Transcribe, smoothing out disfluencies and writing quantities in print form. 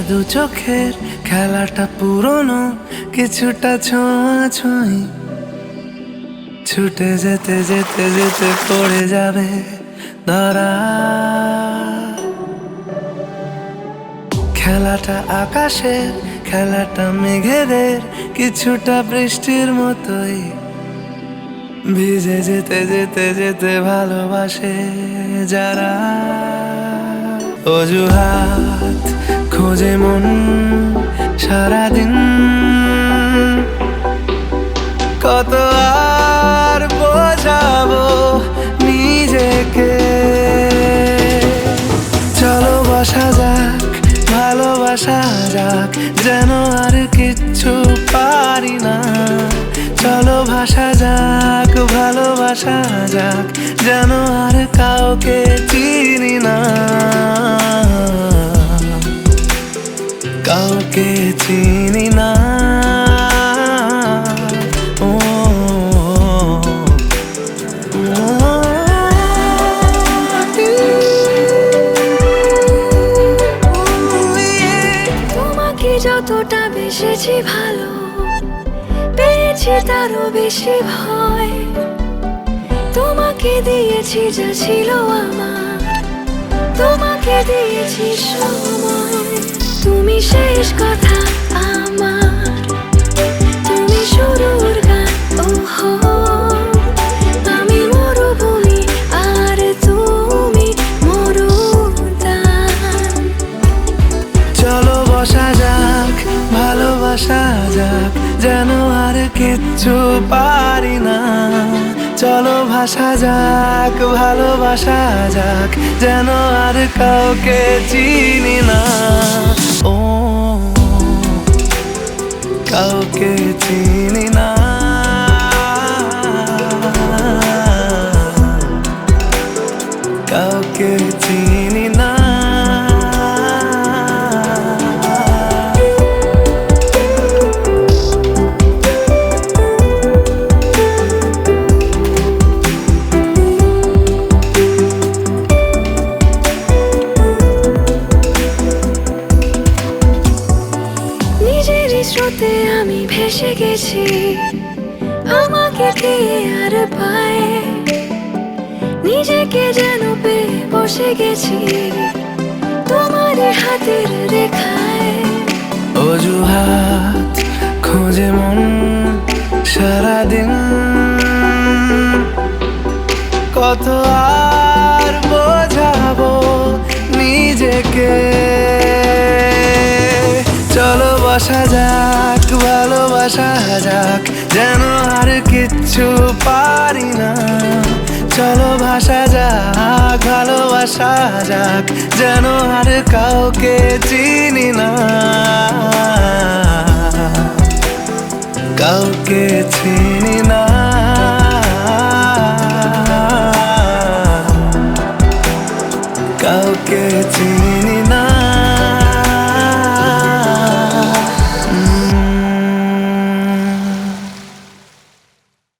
দু চোখের খেলাটা পুরনো, কিছুটা ছোঁয়াছুঁই, ছুটে যেতে যেতে যেতে পড়ে যাবে ধরা। খেলাটা আকাশের, খেলাটা মেঘেদের, কিছুটা বৃষ্টির মতোই, ভিজে যেতে যেতে যেতে ভালোবাসে যারা। অজুহাত খোঁজে মন সারাদিন, কত আর বোঝাবো নিজেকে। চলো বসা যাক, ভালোবাসা যাক, যেন আর কিচ্ছু পারি না। চলো ভাসা যাক, ভালোবাসা যাক, যেন আর কাউকে চিনি না, কাউকে চিনি না। তোমাকে যতটা বেসেছি ভালো, পেয়েছি তারও বেশি ভয়। তোমাকে দিয়েছি যা ছিল আমার, তোমাকে দিয়েছি সময়। তুমি শেষ কথা আমার, তুমি শুরুর গান। ওহো, আমি মরুভূমি আর তুমি মরুদ্যান। চলো বসা যাক, ভালোবাসা যাক, যেন আর কিচ্ছু পারি না। চলো ভাসা যাক, ভালোবাসা যাক, যেন আর কাউকে চিনি না। ও কাউকে চিনি না, কাউকে চিনি না। স্রোতে আমি ভেসে গেছি, আমাকে কে আর পায়। নিজেকে যেন পেয়ে বসে গেছি তোমার হাতের রেখায়। অজুহাত খোঁজে মন সারাদিন, কত আর বোঝাবো নিজেকে। চলো বসা যাক, ভালোবাসা যাক, যেন আর কিচ্ছু পারি না। চলো ভাসা যাক, ভালোবাসা যাক, যেন আর কাউকে চিনি না, কাউকে চিনি না।